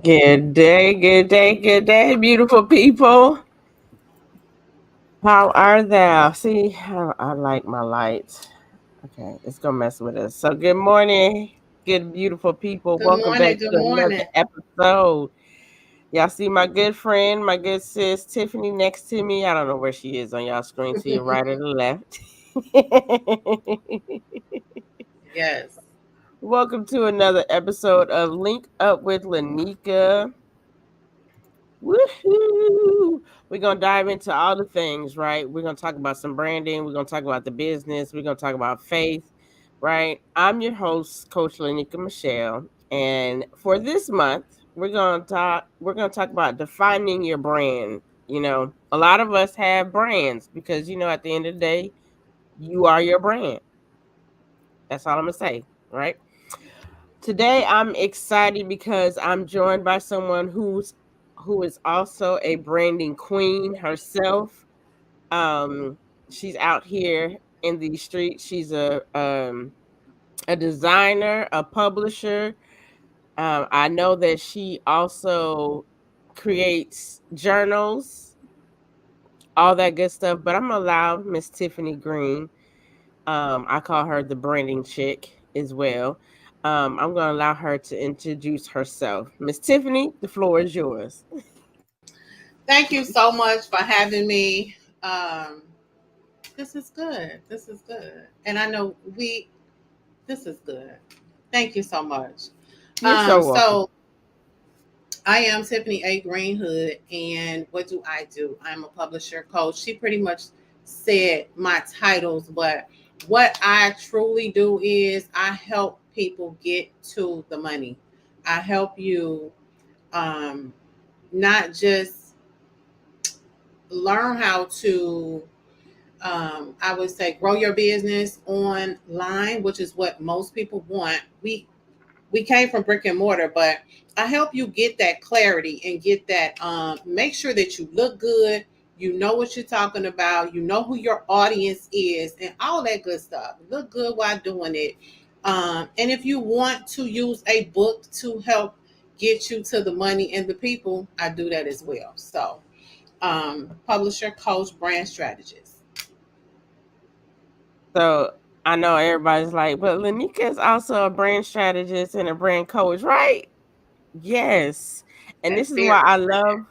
Good day, good day, good day, beautiful people. How are thou? See, I like my lights. Okay, it's gonna mess with us. So, good morning, good beautiful people. Good Welcome morning. back Good to another morning. episode. Y'all see my good friend, my good sis Tiffany next to me. I don't know where she is on y'all screen, to your right or the left. Yes. Welcome to another episode of Link Up with Lineka. Woohoo! We're gonna dive into all the things, right? We're gonna talk about some branding. We're gonna talk about the business. We're gonna talk about faith, right? I'm your host, Coach Lineka Michelle, and for this month, We're gonna talk about defining your brand. You know, a lot of us have brands because at the end of the day, you are your brand. That's all I'm gonna say, right? Today I'm excited because I'm joined by someone who is also a branding queen herself. Um, she's out here in the streets. She's a designer, a publisher. I know that she also creates journals, all that good stuff. But I'm gonna allow Miss Tiffany Green. I call her the branding chick as well. I'm going to allow her to introduce herself. Miss Tiffany, the floor is yours. Thank you so much for having me. This is good. This is good. And I know this is good. Thank you so much. You're so welcome. So I am Tiffany A. Greenhood, and what do I do? I'm a publisher coach. She pretty much said my titles, but what I truly do is I help people get to the money. I help you not just learn how to I would say grow your business online, which is what most people want. We came from brick and mortar, but I help you get that clarity and get that make sure that you look good, you know what you're talking about, you know who your audience is, and all that good stuff. Look good while doing it. And if you want to use a book to help get you to the money and the people, I do that as well. So publisher, coach, brand strategist. So I know everybody's like, but Lanika is also a brand strategist and a brand coach, right? Yes. And That's this is why very I correct. love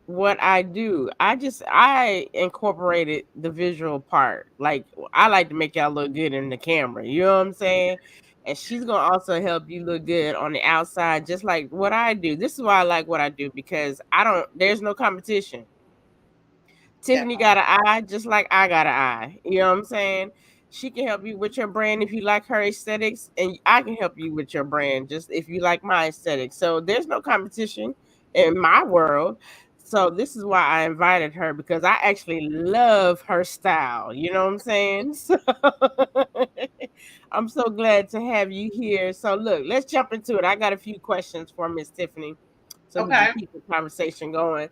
what I do. I incorporated the visual part. Like I like to make y'all look good in the camera. You know what I'm saying? And she's gonna also help you look good on the outside, just like what I do. This is why I like what I do because there's no competition. That Tiffany part. got an eye just like I got an eye. You know what I'm saying? She can help you with your brand if you like her aesthetics, and I can help you with your brand just if you like my aesthetics. So there's no competition in my world. So this is why I invited her because I actually love her style. You know what I'm saying? So I'm so glad to have you here. So look, let's jump into it. I got a few questions for Miss Tiffany so we can Okay. keep the conversation going.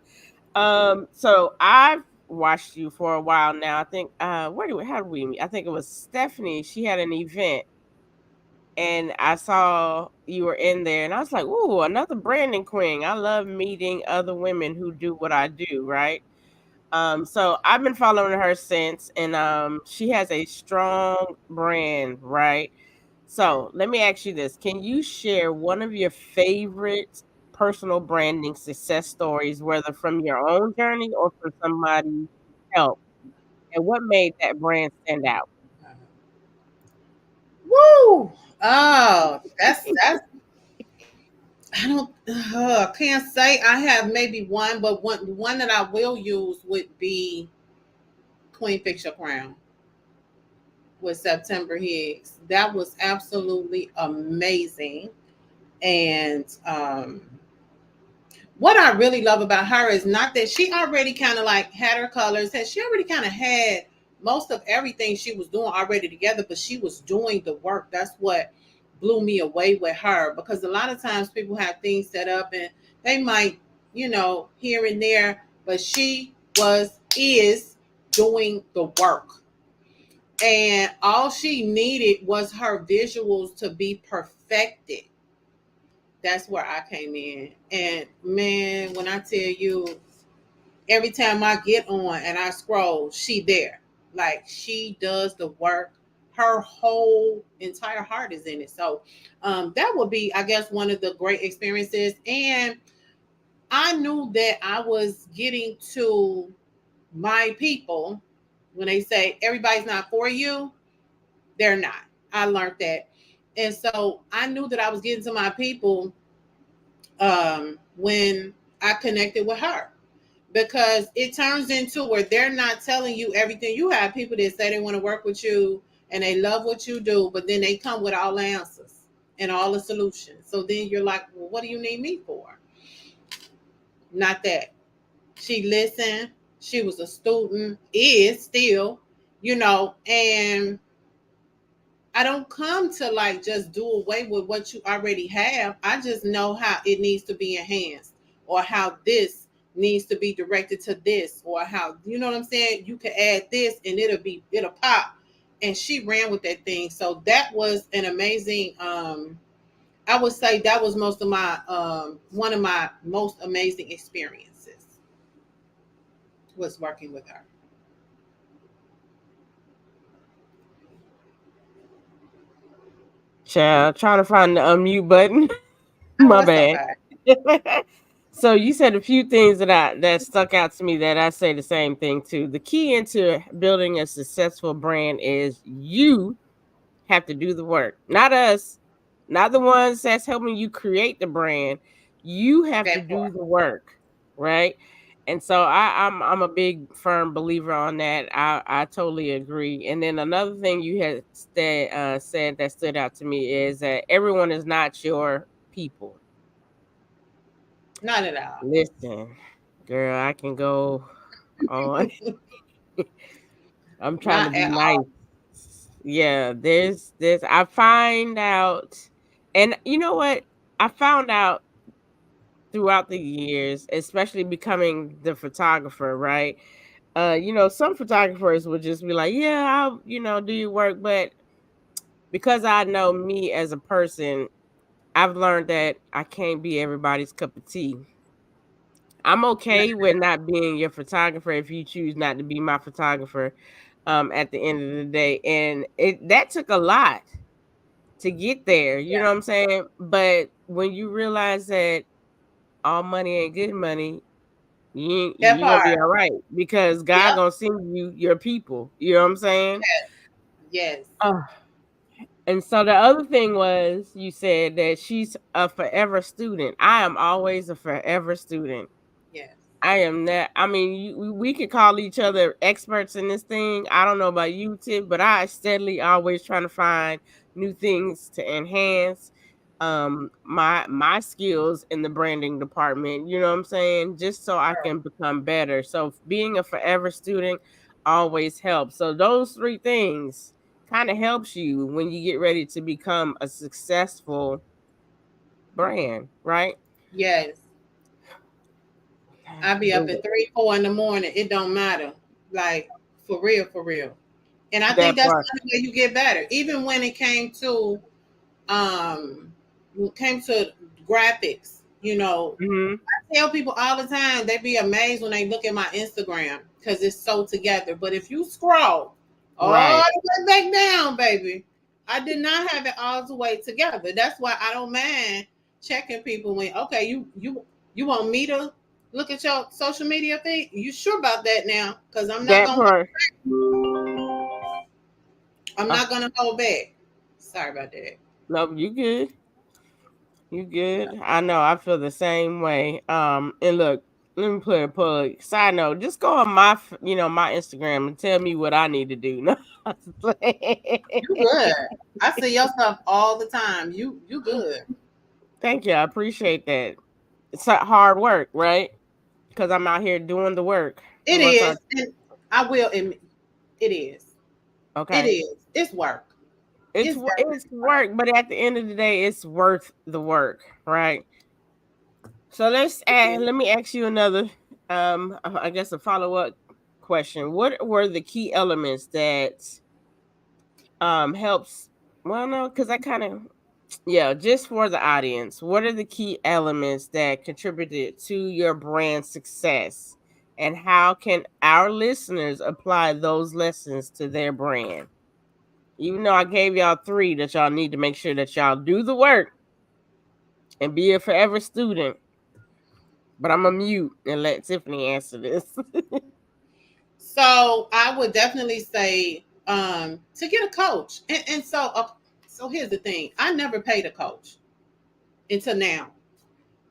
So I've watched you for a while now. I think how did we meet? I think it was Stephanie. She had an event and I saw you were in there and I was like, "Ooh, another branding queen." I love meeting other women who do what I do, right? So I've been following her since and she has a strong brand, right? So let me ask you this. Can you share one of your favorite personal branding success stories, whether from your own journey or from somebody's help? And what made that brand stand out? Woo! Oh, that's. I don't. Can't say I have maybe one, but one that I will use would be Queen Fix Your Crown with September Higgs. That was absolutely amazing, and what I really love about her is not that she already kind of like had her colors, and she already kind of had most of everything she was doing already together, but she was doing the work. That's what blew me away with her, because a lot of times people have things set up and they might, here and there, but she is doing the work. And all she needed was her visuals to be perfected. That's where I came in. And man, when I tell you, every time I get on and I scroll, she there. Like, she does the work. Her whole entire heart is in it. So that would be, I guess, one of the great experiences. And I knew that I was getting to my people. When they say everybody's not for you, they're not. I learned that. And so I knew that I was getting to my people when I connected with her, because it turns into where they're not telling you everything. You have people that say they want to work with you and they love what you do, but then they come with all the answers and all the solutions. So then you're like, well, what do you need me for? Not that. She listened. She was a student, is still, and I don't come to like just do away with what you already have. I just know how it needs to be enhanced, or how this needs to be directed to this, or how, you know what I'm saying? You can add this and it'll pop. And she ran with that thing. So that was an amazing I would say that was most of my one of my most amazing experiences was working with her. Child, trying to find the unmute button. Oh, My it's bad. okay. So you said a few things that stuck out to me that I say the same thing too. The key into building a successful brand is you have to do the work, not us, not the ones that's helping you create the brand. You have to That do part. the work, right? And so I'm a big firm believer on that. I totally agree. And then another thing you had said that stood out to me is that everyone is not your people. Not at all. Listen, girl, I can go on. I'm trying to Not be at nice. all. Yeah, there's I find out, and you know what? I found out throughout the years, especially becoming the photographer, right? Some photographers would just be like, "Yeah, I'll, do your work," but because I know me as a person, I've learned that I can't be everybody's cup of tea. I'm okay with not being your photographer if you choose not to be my photographer, at the end of the day. And that took a lot to get there, you know Yeah, what I'm saying? But when you realize that all money ain't good money, that you gonna be part. all right, because God Yep. gonna send you your people. You know what I'm saying? Yes. Uh, and so the other thing was, you said that she's a forever student. I am always a forever student. Yes. I am not. I mean, we could call each other experts in this thing. I don't know about you, Tip, but I steadily always trying to find new things to enhance my skills in the branding department. You know what I'm saying? Just so I can become better. So being a forever student always helps. So those three things kind of helps you when you get ready to become a successful brand, right? Yes. I be up at 3, 4 in the morning. It don't matter. Like, for real, for real. And I think That that's part. the only way you get better. Even when it um came to graphics, Hmm. I tell people all the time, they be amazed when they look at my Instagram because it's so together. But if you scroll all Right. the way back down, baby, I did not have it all the way together. That's why I don't mind. checking people when okay, you want me to look at your social media feed? You sure about that now? Because That part. I'm Uh, not gonna hold back. Sorry about that. no, you good. You good. I know. I feel the same way. And look, let me put a plug. Side note, just go on my, my Instagram and tell me what I need to do. No, I'm just You good. I see your stuff all the time. You good. thank you. I appreciate that. It's hard work, right? Because I'm out here doing the work. It Once I, is, and I will admit it is. It okay, is. It's work. it's It's it's definitely work. work, but at the end of the day, it's worth the work, right? So It is. let me ask you another, I guess a follow up question. What were the key elements that helps? Well, no, because I kind of, yeah, just for the audience, what are the key elements that contributed to your brand success, and how can our listeners apply those lessons to their brand? Even though I gave y'all three that y'all need to make sure that y'all do the work and be a forever student, but I'm gonna mute and let Tiffany answer this. So I would definitely say to get a coach. And so so here's the thing. I never paid a coach until now.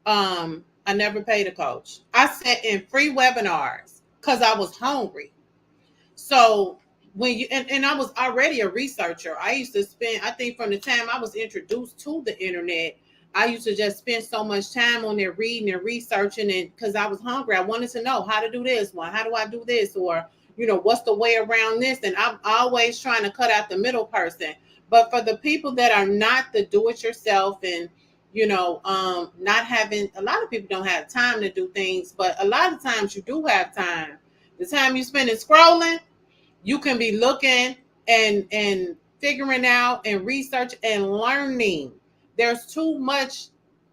I never paid a coach. I sat in free webinars because I was hungry. So when you and I was already a researcher. I used to spend, I think from the time I was introduced to the internet, I used to just spend so much time on there reading and researching, and because I was hungry, I wanted to know how to do this one, how do I do this, or what's the way around this? And I'm always trying to cut out the middle person. But for the people that are not the do it yourself, and not having, a lot of people don't have time to do things, but a lot of times you do have time. The time you spend in scrolling, you can be looking and figuring out and research and learning. There's too much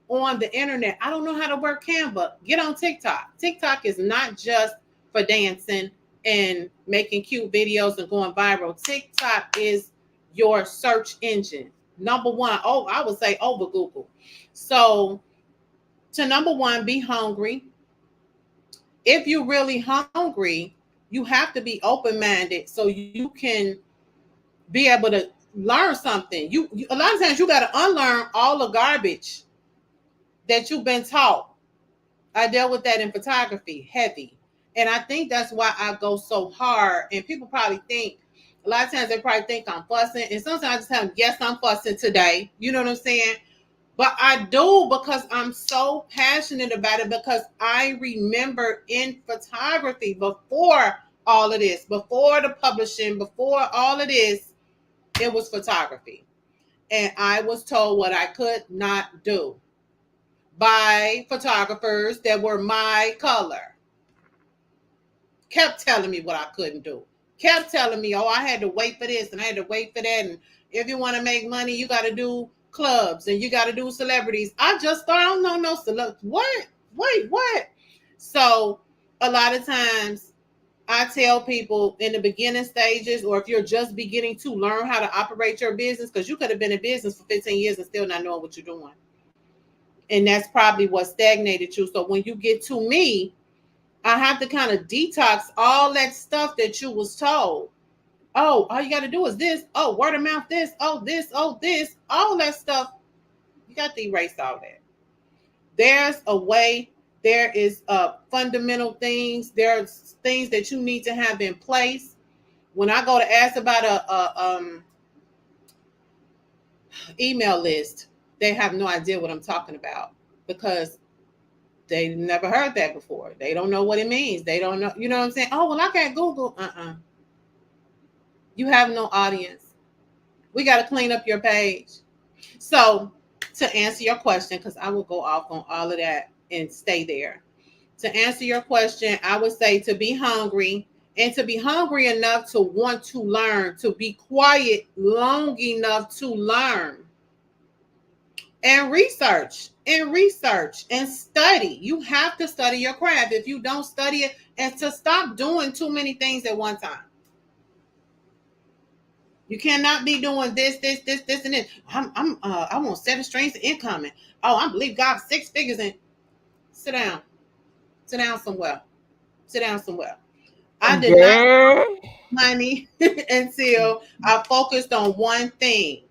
on the internet. I don't know how to work Canva. Get on TikTok. TikTok is not just for dancing and making cute videos and going viral. TikTok is your search engine. Number one. Oh, I would say over Google. So to number one, be hungry. If you're really hungry, you have to be open minded so you can be able to learn something. A lot of times you got to unlearn all the garbage that you've been taught. I dealt with that in photography, heavy. And I think that's why I go so hard. And people probably think, a lot of times they probably think I'm fussing. And sometimes I just tell them, yes, I'm fussing today. You know what I'm saying? But I do because I'm so passionate about it, because I remember in photography before all of this, before the publishing, before all of this, it was photography. And I was told what I could not do by photographers that were my color. Kept telling me what I couldn't do. Kept telling me, oh, I had to wait for this and I had to wait for that. And if you want to make money, you got to do clubs and you got to do celebrities. I just thought, I don't know no celebrities. What? Wait, what? So a lot of times I tell people in the beginning stages, or if you're just beginning to learn how to operate your business, because you could have been in business for 15 years and still not knowing what you're doing. And that's probably what stagnated you. So when you get to me, I have to kind of detox all that stuff that you was told. Oh, all you got to do is this. Oh, word of mouth this. Oh, this. Oh, this. All that stuff. You got to erase all that. There's a way. There is fundamental things. There's things that you need to have in place. When I go to ask about a email list, they have no idea what I'm talking about because they never heard that before. They don't know what it means. They don't know. You know what I'm saying? Oh, well, I can't Google. You have no audience. We got to clean up your page. So, to answer your question, because I will go off on all of that and stay there. To answer your question, I would say to be hungry, and to be hungry enough to want to learn, to be quiet long enough to learn, and research and study. You have to study your craft. If you don't study it, and to stop doing too many things at one time. You cannot be doing this, and this. I want 7 streams of income. And, oh, I believe God 6 figures. And sit down, sit down somewhere, sit down somewhere. I did not Girl. money until I focused on one thing,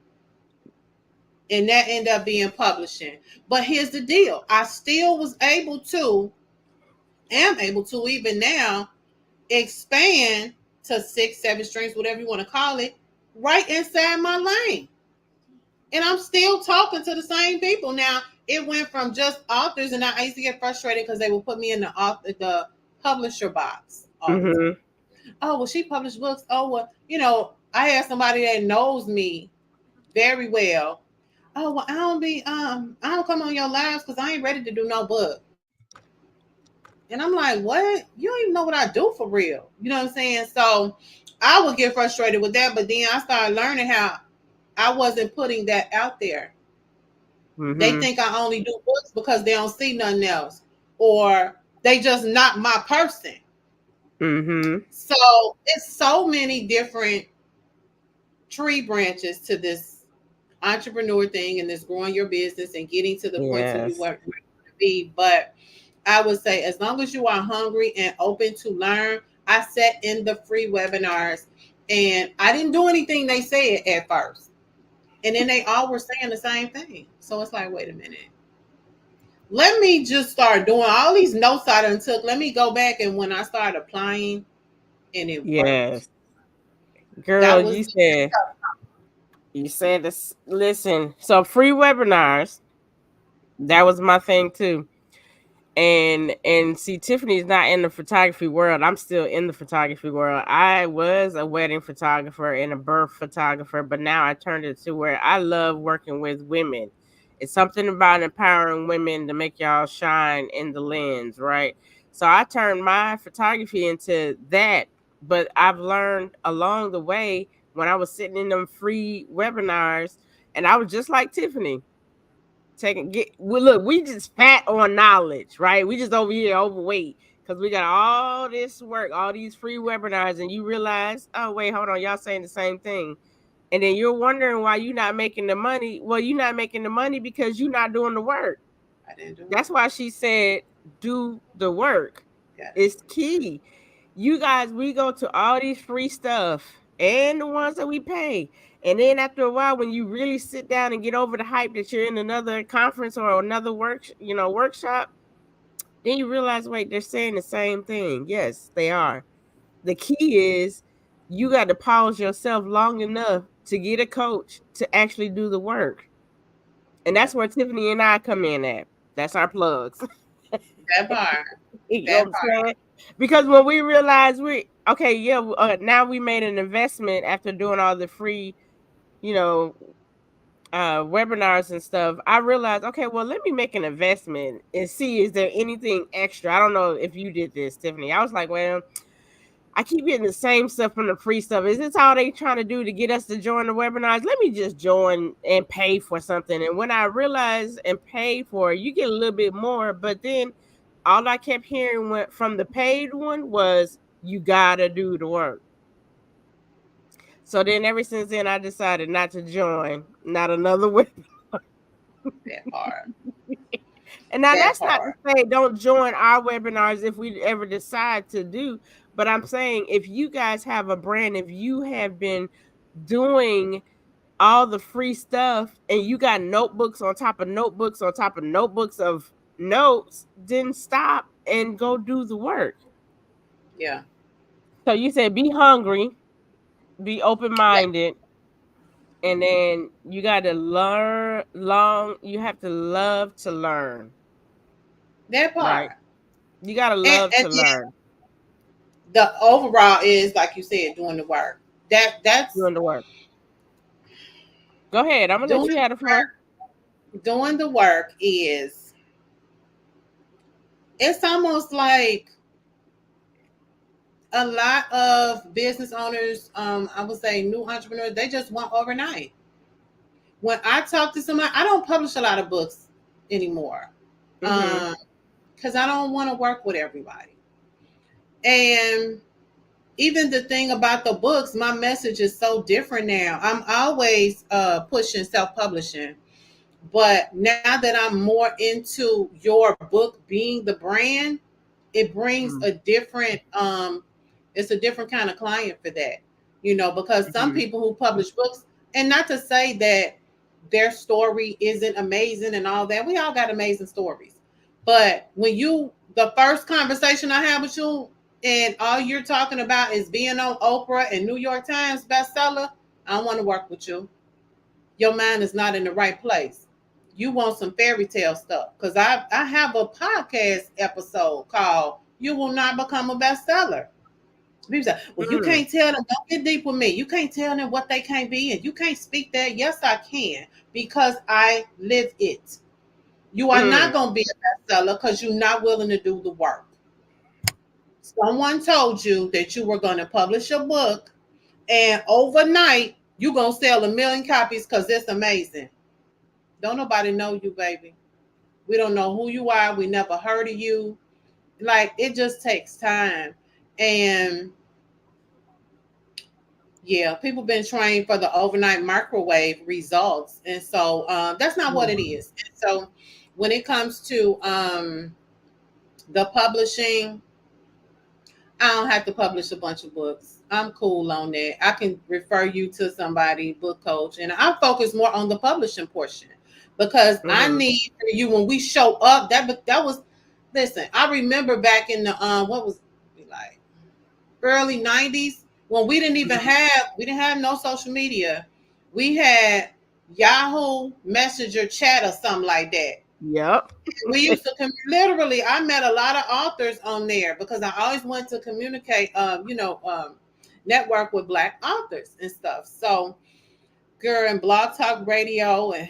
and that ended up being publishing. But here's the deal: I still was able to, am able to even now expand to 6, 7 streams, whatever you want to call it, right inside my lane. And I'm still talking to the same people. Now, it went from just authors, and I used to get frustrated because they would put me in the publisher box all the time. Mm-hmm. Oh, well, she published books. Oh, well, I have somebody that knows me very well. Oh, well, I don't come on your lives because I ain't ready to do no book. And I'm like, what? You don't even know what I do for real. You know what I'm saying? So I would get frustrated with that, but then I started learning how I wasn't putting that out there. They Mm-hmm. think I only do books because they don't see nothing else, or they just not my person. Mm-hmm. So it's so many different tree branches to this entrepreneur thing and this growing your business and getting to the point to you Yes. want to be. But I would say as long as you are hungry and open to learn, I sat in the free webinars and I didn't do anything they said at first. And then they all were saying the same thing. So it's like, wait a minute. Let me just start doing all these notes I done took. Let me go back, and when I started applying and it worked. Yes. Girl, That was you said this. Listen, so free webinars, that was my thing too. And see, Tiffany's not in the photography world. I'm still in the photography world. I was a wedding photographer and a birth photographer, but now I turned it to where I love working with women. It's something about empowering women to make y'all shine in the lens, right? So I turned my photography into that, but I've learned along the way when I was sitting in them free webinars, and I was just like Tiffany taking get well, look, we just fat on knowledge, right? We just over here overweight because we got all this work, all these free webinars, and you realize, oh wait, hold on, y'all saying the same thing. And then you're wondering why you're not making the money. Well, you're not making the money because you're not doing the work. I didn't do That's it. why she said do the work. Yes. It's key. You guys, we go to all these free stuff and the ones that we pay. And then after a while, when you really sit down and get over the hype that you're in another conference or another workshop, then you realize, wait, they're saying the same thing. Yes, they are. The key is you got to pause yourself long enough to get a coach to actually do the work. And that's That, where Tiffany and I come in at. That's our plugs. that part. You know what That I'm part. saying? Because when we realized okay, yeah, now we made an investment after doing all the free, you know, webinars and stuff. I realized, okay, well, let me make an investment and see is there anything extra. I don't know if you did this, Tiffany. I was like, well, I keep getting the same stuff from the free stuff. Is this all they trying to do to get us to join the webinars? Let me just join and pay for something. And when I realized and pay for it, you get a little bit more. But then all I kept hearing from the paid one was you gotta do the work. So then ever since then I decided not to join, not another webinar. That part. And now That that's not to part. say don't join our webinars if we ever decide to do, but I'm saying if you guys have a brand, if you have been doing all the free stuff and you got notebooks on top of notebooks on top of notebooks of notes, then stop and go do the work. Yeah. So you said be hungry, be open Yeah. minded, and then you got to you have to love to learn, That right? part. You got to And love and to then learn, the overall is like you said, doing the work. That's doing the work. Go ahead. I'm going to let doing you have the the floor. work. Doing the work is, it's almost like a lot of business owners, I would say new entrepreneurs, they just want overnight. When I talk to somebody, I don't publish a lot of books anymore, Mm-hmm. because I don't want to work with everybody. And even the thing about the books, my message is so different now. I'm always pushing self-publishing, but now that I'm more into your book being the brand, it brings Mm-hmm. a different it's a different kind of client for that. You know, because some Mm-hmm. people who publish books, and not to say that their story isn't amazing and all that. We all got amazing stories. But when you the first conversation I have with you and all you're talking about is being on Oprah and New York Times bestseller, I don't want to work with you. Your mind is not in the right place. You want some fairy tale stuff. Because I have a podcast episode called You Will Not Become a Bestseller. People say, well, you can't tell them, don't get deep with me. You can't tell them what they can't be, and you can't speak that. Yes, I can, because I live it. You are not Mm-hmm. going to be a bestseller because you're not willing to do the work. Someone told you that you were going to publish a book, and overnight, you're going to sell 1 million copies because it's amazing. Don't nobody know you, baby. We don't know who you are. We never heard of you. Like, it just takes time. And yeah, people been trained for the overnight microwave results. And so that's not what it is. And so when it comes to the publishing, I don't have to publish a bunch of books. I'm cool on that. I can refer you to somebody, book coach, and I focus more on the publishing portion because I Mm-hmm. need for you when we show up. That was listen. I remember back in the what was it like early '90s when we didn't have no social media. We had Yahoo Messenger chat or something like that. Yep. We used to literally. I met a lot of authors on there because I always wanted to communicate. Network with Black authors and stuff. So, girl, and Blog Talk Radio and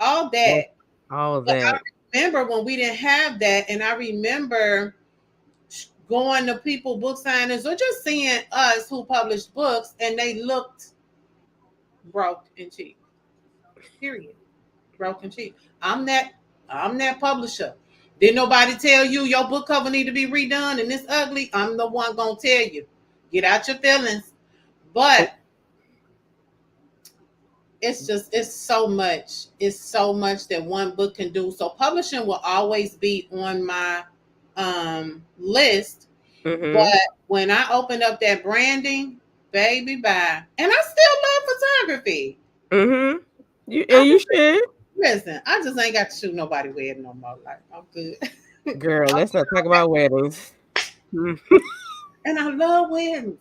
all Yep. that. All of But I that. remember when we didn't have that, and I remember going to people book signings or just seeing us who published books, and they looked broke and cheap. Period. Broke and cheap. I'm that. I'm that publisher. Did nobody tell you your book cover need to be redone and it's ugly? I'm the one gonna tell you. Get out your feelings. Oh, But it's so much. It's so much that one book can do. So publishing will always be on my list. But mm-hmm. when I opened up that branding, baby, bye. And I still love photography. Mm-hmm. I And you just should. listen. I just ain't got to shoot nobody wedding no more. Like I'm good. Girl, let's not talk about weddings. Mm, And I love weddings.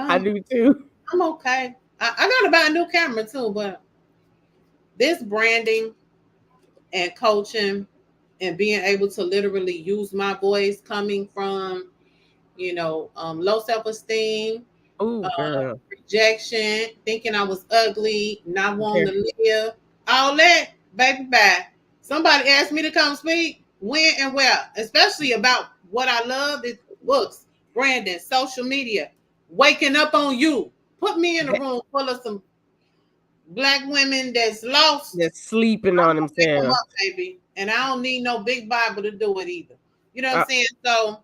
I Um, do too. I'm okay. I gotta buy a new camera too, but this branding and coaching and being able to literally use my voice coming from, low self esteem, Oh, girl. rejection, thinking I was ugly, not wanting Girl. to live, all that, baby, bye. Somebody asked me to come speak, when and where, especially about what I love is books, branding, social media, waking up on you. Put me in a That, room full of some Black women that's lost. that's sleeping I'm on gonna wake them themselves. up, baby. And I don't need no big Bible to do it either. You know what I'm Uh, saying? So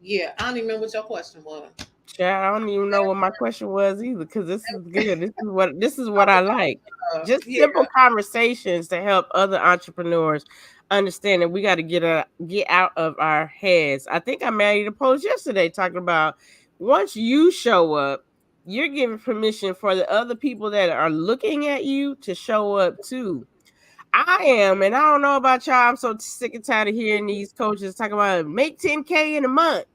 yeah, I don't even remember what your question was. Child, I don't even know what my question was either, because this is good. This is what I like. Just Yeah. simple conversations to help other entrepreneurs understand that we got to get out of our heads. I think I made a post yesterday talking about once you show up, you're giving permission for the other people that are looking at you to show up too. I am, and I don't know about y'all. I'm so sick and tired of hearing these coaches talk about make 10K in a month.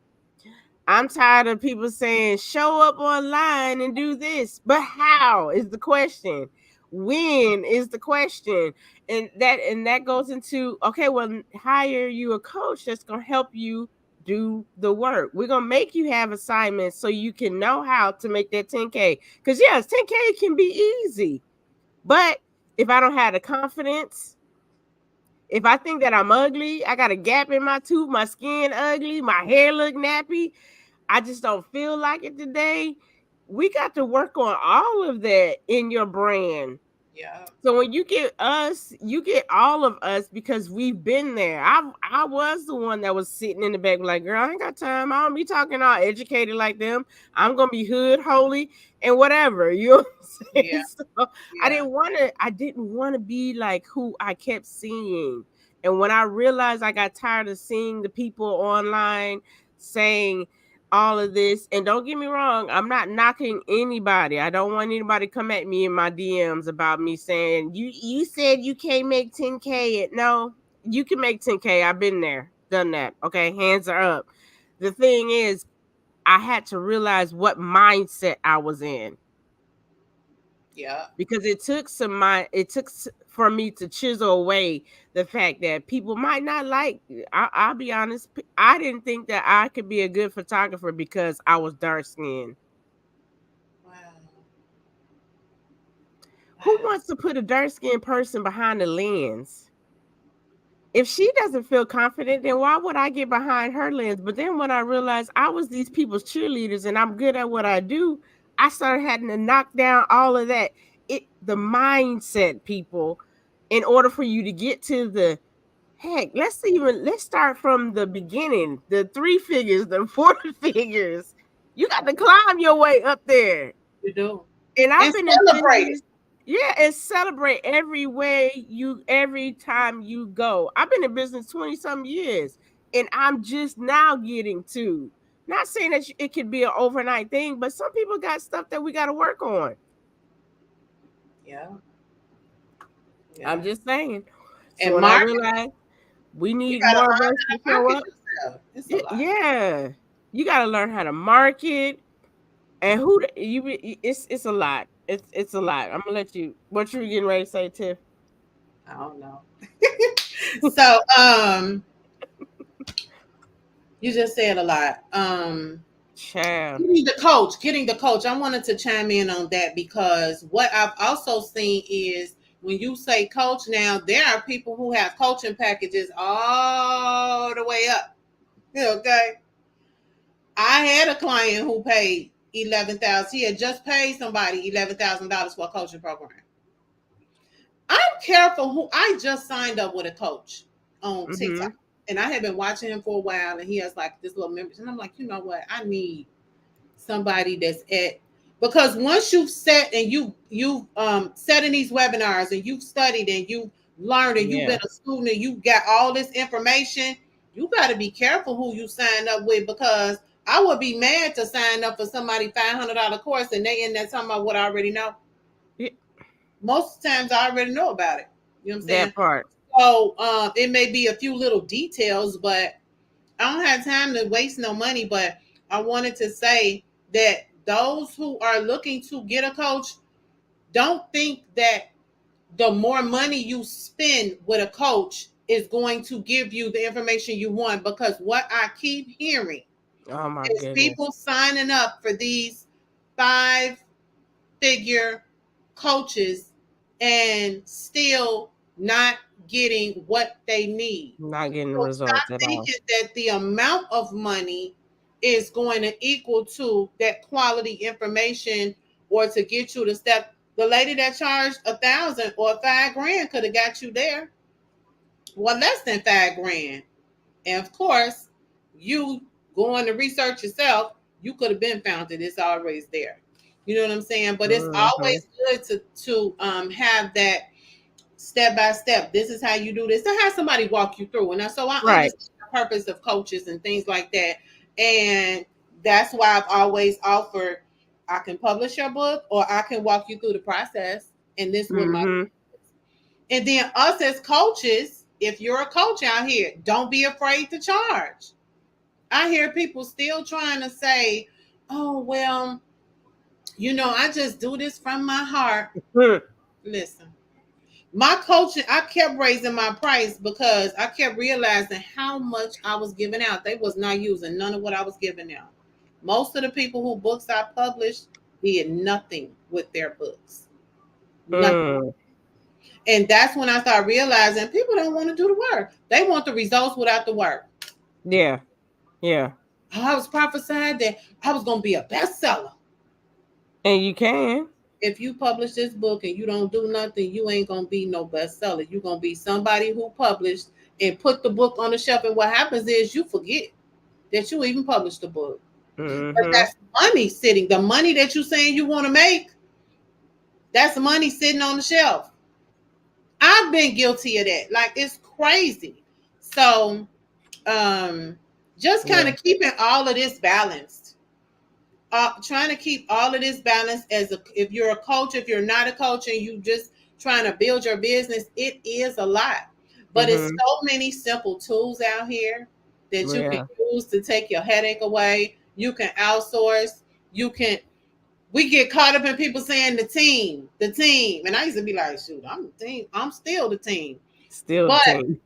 I'm tired of people saying show up online and do this. But how is the question? When is the question? And that goes into okay, well, hire you a coach that's gonna help you do the work. We're gonna make you have assignments so you can know how to make that 10K. Because yes, 10K can be easy. But if I don't have the confidence, if I think that I'm ugly, I got a gap in my tooth, my skin ugly, my hair look nappy, I just don't feel like it today. We got to work on all of that in your brand. Yeah. So when you get us, you get all of us because we've been there. I was the one that was sitting in the back like, girl, I ain't got time. I don't be talking all educated like them. I'm gonna be hood, holy, and whatever. You know what I'm Yeah. saying? So Yeah. I didn't want to be like who I kept seeing. And when I realized I got tired of seeing the people online saying all of this, and don't get me wrong, I'm not knocking anybody. I don't want anybody to come at me in my DMs about me saying you said you can't make 10K. No, you can make 10K. I've been there, done that. Okay, hands are up. The thing is, I had to realize what mindset I was in, Yeah. because it took for me to chisel away the fact that people might not like. I'll be honest, I didn't think that I could be a good photographer because I was dark skinned. Wow. Who Wow. wants to put a dark skinned person behind the lens? If she doesn't feel confident, then why would I get behind her lens? But then when I realized I was these people's cheerleaders and I'm good at what I do, I started having to knock down all of that. The mindset, people, in order for you to get to the heck, let's start from the beginning. The three figures, the four figures. You got to climb your way up there. You do. And I've And been in celebrate it. business, yeah, and celebrate every time you go. I've been in business 20 some years, and I'm just now getting to. Not saying that it could be an overnight thing, but some people got stuff that we got to work on. Yeah. I'm Yeah. just saying. So And when I market, realized we you need gotta more of learn us how to to show market up, yourself. It's a lot. yeah, you got to learn how to market. And it's a lot. It's a lot. I'm gonna let you. What you were getting ready to say, Tiff? I don't know. So you just said a lot. Child. Getting the coach. I wanted to chime in on that because what I've also seen is when you say coach now, there are people who have coaching packages all the way up. Okay. I had a client who paid 11,000. He had just paid somebody $11,000 for a coaching program. I'm careful who I just signed up with a coach on Mm-hmm. TikTok. And I had been watching him for a while and he has like this little membership. And I'm like, you know what? I need somebody that's at because once you've set and you set in these webinars and you've studied and you've learned and you've been Yeah. a student and you got all this information, you got to be careful who you sign up with because I would be mad to sign up for somebody $500 course and they in there talking about what I already know. Yeah, Most times I already know about it. You know what I'm saying? that part. So it may be a few little details, but I don't have time to waste no money. But I wanted to say that those who are looking to get a coach, don't think that the more money you spend with a coach is going to give you the information you want. Because what I keep hearing Oh my is goodness. people signing up for these 5-figure coaches and still not getting what they need. Not getting the So results stop at all. thinking that the amount of money is going to equal to that quality information or to get you to step. The lady that charged 1,000 or 5 grand could have got you there. Well, less than 5 grand. And of course, you going to research yourself, you could have been found that it's always there. You know what I'm saying? But it's Mm-hmm. always good to have that step by step. This is how you do this. To have somebody walk you through. And so I Right. understand the purpose of coaches and things like that. And that's why I've always offered I can publish your book or I can walk you through the process. And this would my Mm-hmm. and then us as coaches, if you're a coach out here, don't be afraid to charge. I hear people still trying to say, oh, well, I just do this from my heart. Hmm. Listen, my coaching, I kept raising my price because I kept realizing how much I was giving out. They was not using none of what I was giving out. Most of the people who books I published did nothing with their books. Nothing. Mm. And that's when I started realizing people don't want to do the work. They want the results without the work. Yeah. Yeah. I was prophesied that I was going to be a bestseller. And you can. if you publish this book and you don't do nothing, you ain't gonna be no bestseller. You're gonna be somebody who published and put the book on the shelf. And what happens is you forget that you even published the book. But Mm-hmm. that's money sitting. The money that you saying you want to make, that's money sitting on the shelf. I've been guilty of that. Like it's crazy. So um just kind Yeah. of keeping all of this balanced, trying to keep all of this balance as a, if you're a coach, if you're not a coach and you just trying to build your business, it is a lot, but it's Mm-hmm. so many simple tools out here that you can Yeah. use to take your headache away. You can outsource. You can, we get caught up in people saying the team, and I used to be like, shoot, I'm the team, I'm still the team. Still the But team.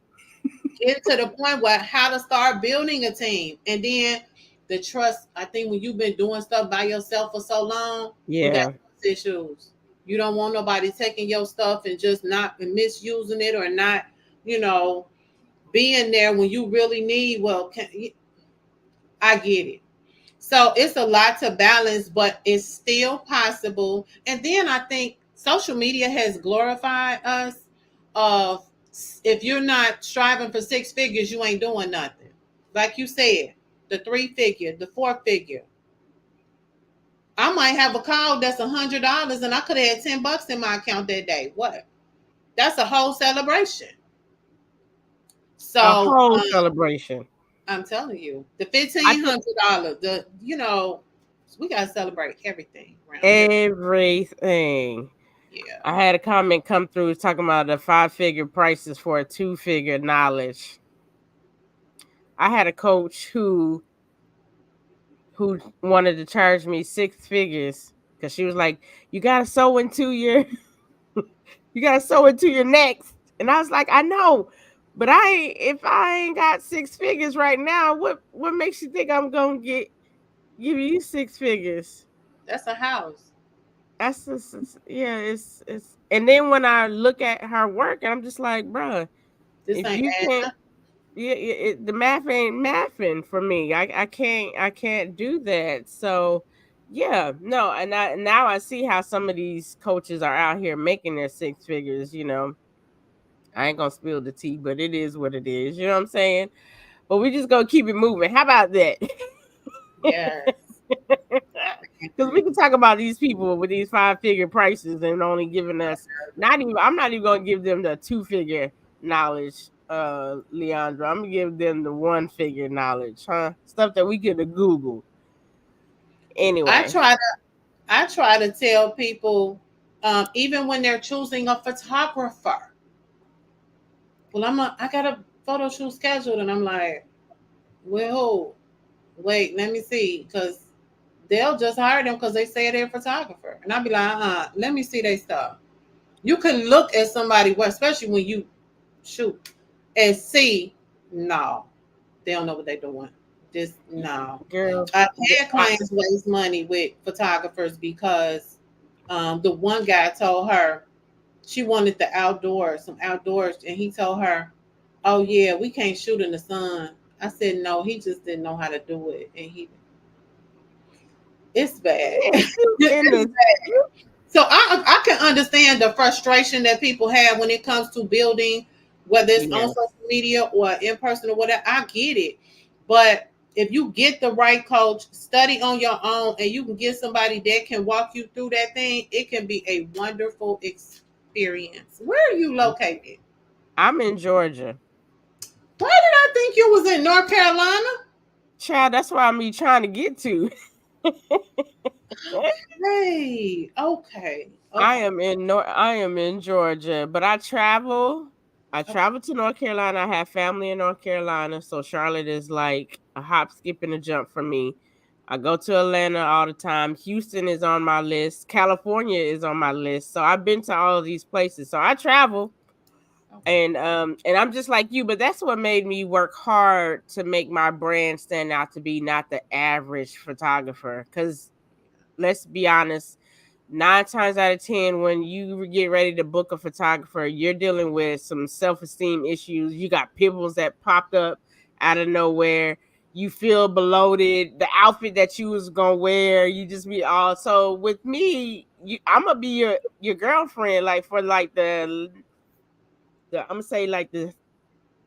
get to the point where how to start building a team, and then the trust. I think when you've been doing stuff by yourself for so long, you got Yeah. trust issues. You don't want nobody taking your stuff and just not and misusing it, or not, you know, being there when you really need. Well, I get it. So it's a lot to balance, but it's still possible. And then I think social media has glorified us of, if you're not striving for six figures, you ain't doing nothing. Like you said, the three figure, the four figure. I might have a call that's $100 and I could have had $10 in my account that day. What? That's a whole celebration. A So whole celebration. I'm telling you, the I $1,500, the, you know, we gotta celebrate everything around here. everything. Yeah. I had a comment come through talking about the 5-figure prices for a 2-figure knowledge. I had a coach who wanted to charge me 6 figures because she was like, "You gotta sew into your, you gotta sew into your next." And I was like, "I know, but if I ain't got 6 figures right now, what makes you think I'm gonna give you 6 figures?" That's a house. That's just, yeah, it's. And then when I look at her work, and I'm just like, bruh, This if ain't you adding can't, up. yeah, the math ain't mathing for me. I can't do that. So yeah, no, and now I see how some of these coaches are out here making their 6 figures. I ain't gonna spill the tea, but it is what it is. You know what I'm saying? But we just gonna keep it moving. How about that? Yes. Because we can talk about these people with these 5-figure prices and only giving us not even. I'm not even gonna give them the 2-figure knowledge, Leandra. I'm gonna give them the 1-figure knowledge, huh? Stuff that we could have Googled I anyway. try to I try to tell people, even when they're choosing a photographer. Well, I got a photo shoot scheduled, and I'm like, well, wait, let me see, because they'll just hire them because they say they're a photographer, and I'll be like, let me see their stuff. You can look at somebody, well, especially when you shoot, and see, no, they don't know what they're doing. Just no. Girl, I've had clients waste money with photographers because the one guy told her she wanted some outdoors, and he told her, "Oh yeah, we can't shoot in the sun." I said, "No, he just didn't know how to do it, and it's bad. can't shoot in It's the. bad." So I can understand the frustration that people have when it comes to building, whether it's on Yeah, social media or in person or whatever. I get it, but if you get the right coach, study on your own, and you can get somebody that can walk you through that thing, it can be a wonderful experience. Where are you located? I'm in Georgia. Why did I think you was in North Carolina? Child, that's where I'm trying to get to. Hey, okay, I okay, am in I am in Georgia, but I travel. I okay. travel to North Carolina. I have family in North Carolina, so Charlotte is like a hop, skip, and a jump for me. I go to Atlanta all the time. Houston is on my list. California is on my list. So I've been to all of these places. So I travel, Okay. and I'm just like you, but that's what made me work hard to make my brand stand out to be not the average photographer. Cuz let's be honest, 9 times out of 10, when you get ready to book a photographer, you're dealing with some self-esteem issues. You got pimples that popped up out of nowhere. You feel bloated. The outfit that you was gonna wear, you just be all. So with me, I'm gonna be your girlfriend, like for like I'm gonna say like the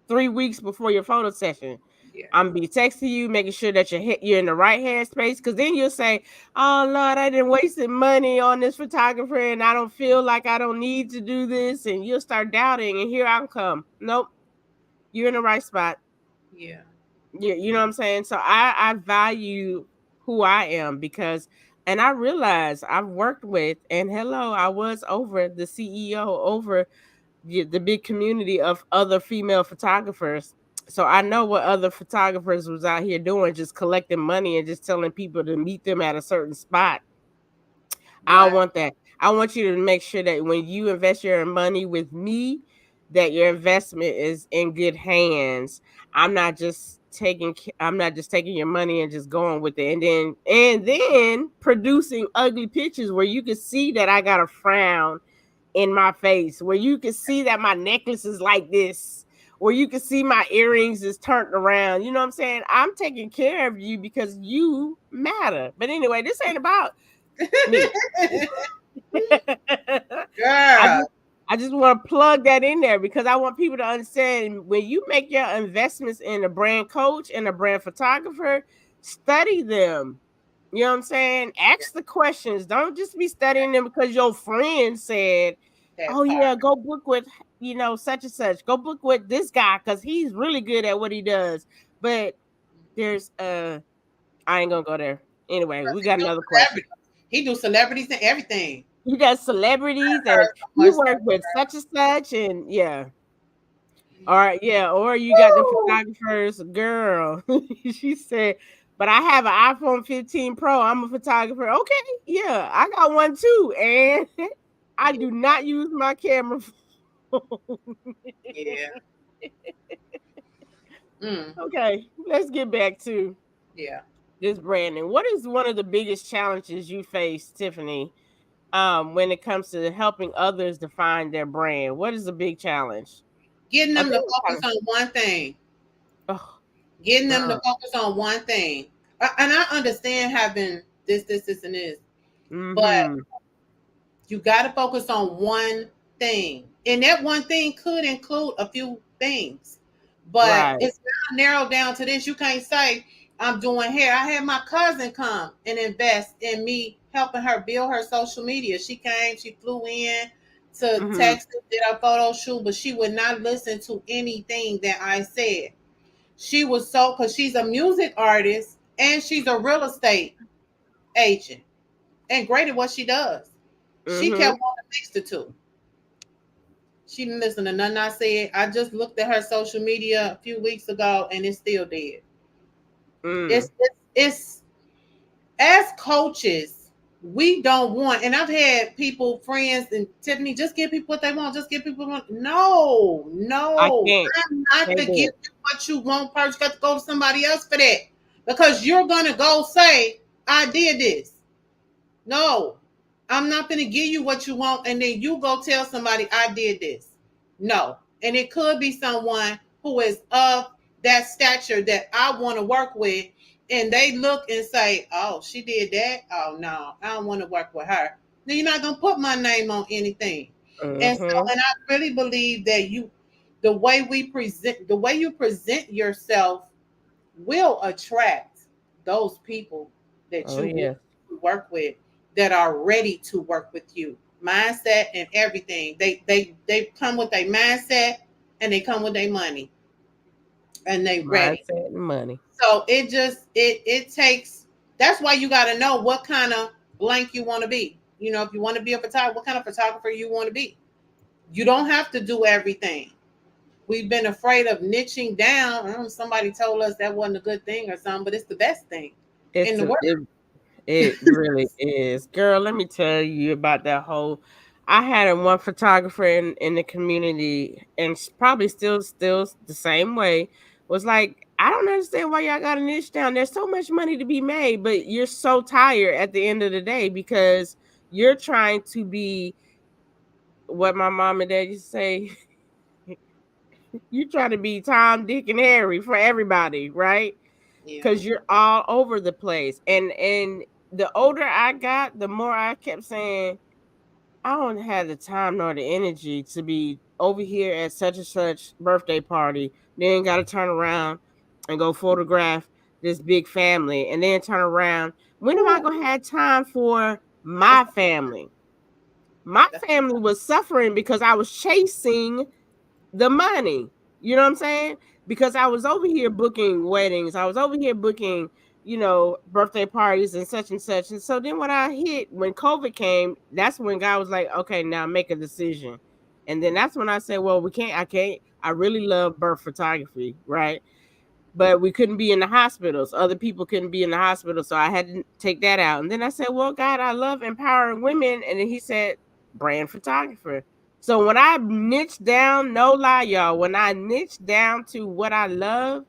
3 weeks before your photo session. Yeah. I'm gonna be texting you, making sure that you're in the right headspace. Cause then you'll say, "Oh Lord, I didn't wasted money on this photographer, and I don't feel like I don't need to do this." And you'll start doubting, and here I come. Nope, you're in the right spot. Yeah. You know what I'm saying? So I value who I am because, and I realize I've worked with, and hello, I was over the CEO over the big community of other female photographers. So I know what other photographers was out here doing, just collecting money and just telling people to meet them at a certain spot. I Right. don't want that. I want you to make sure that when you invest your money with me, that your investment is in good hands. I'm not just taking your money and just going with it, and then producing ugly pictures where you can see that I got a frown in my face, where you can see that my necklace is like this, where you can see my earrings is turned around. You know what I'm saying? I'm taking care of you because you matter. But anyway, this ain't about me. I Girl. just I just want to plug that in there because I want people to understand when you make your investments in a brand coach and a brand photographer, study them. You know what I'm saying? Ask the questions. Don't just be studying them because your friend said, That "Oh part. yeah, go book with such and such. Go book with this guy because he's really good at what he does." But there's I ain't gonna go there. Anyway, we He got do another question. celebrities. He do celebrities and everything. You got celebrities I and heard so you much work stuff. with such and such, and yeah. All right, yeah. Or you got the Woo! photographers, girl. She said, but I have an iPhone 15 Pro. I'm a photographer. Okay, yeah, I got one too. And I do not use my camera phone. Yeah. Mm. Okay, let's get back to Yeah. this branding. What is one of the biggest challenges you face, Tiffany, when it comes to helping others define their brand? What is a big challenge? Getting I them to think we focus kind on one thing. of, oh, Getting them to girl. focus on one thing. And I understand having this, and this, but Mm-hmm. you got to focus on one thing. And that one thing could include a few things, but Right. it's not narrowed down to this. You can't say, I'm doing hair. I had my cousin come and invest in me helping her build her social media. She came, she flew in to Mm-hmm. Texas, did a photo shoot, but she would not listen to anything that I said. She was so, because she's a music artist and she's a real estate agent and great at what she does. She Mm-hmm. kept wanting to mix the two. She didn't listen to nothing I said. I just looked at her social media a few weeks ago and it's still dead. Mm. It's as coaches, we don't want, and I've had people, friends, and Tiffany, just give people what they want. Just give people what. No, I no, can't. I'm not Can't to do give it. you what you want first. You got to go to somebody else for that because you're gonna go say, "I did this." No, I'm not going to give you what you want and then you go tell somebody I did this. No. And it could be someone who is of that stature that I want to work with. And they look and say, oh, she did that. Oh, no, I don't want to work with her. Then you're not going to put my name on anything. And so, Mm-hmm. and I really believe that the way you present yourself will attract those people that Oh you want yeah. to work with that are ready to work with you. Mindset and everything. They come with their mindset and they come with their money and they ready. Mindset and money. So it takes, that's why you gotta know what kind of blank you want to be. You know, if you want to be a photographer, what kind of photographer you want to be. You don't have to do everything. We've been afraid of niching down. I don't know, somebody told us that wasn't a good thing or something, but it's the best thing in It's the a, world. it really is. Girl, let me tell you about that whole I had a one photographer in the community and probably still the same way was like, I don't understand why y'all got a niche down. There's so much money to be made, but you're so tired at the end of the day because you're trying to be what my mom and dad used to say, you try to be Tom, Dick, and Harry for everybody, right? Yeah. Because you're all over the place. And the older I got, the more I kept saying, I don't have the time nor the energy to be over here at such and such birthday party, then got to turn around and go photograph this big family, and then turn around. When am I Ooh, gonna have time for my family? My that's family was suffering because I was chasing the money. You know what I'm saying? Because I was over here booking weddings, I was over here booking, birthday parties and such and such. And so then when COVID came, that's when God was like, okay, now make a decision. And then that's when I said, well, I really love birth photography, right? But we couldn't be in the hospitals. Other people couldn't be in the hospital. So I had to take that out. And then I said, well, God, I love empowering women. And then he said, brand photographer. So when I niched down, no lie, y'all, when I niched down to what I love,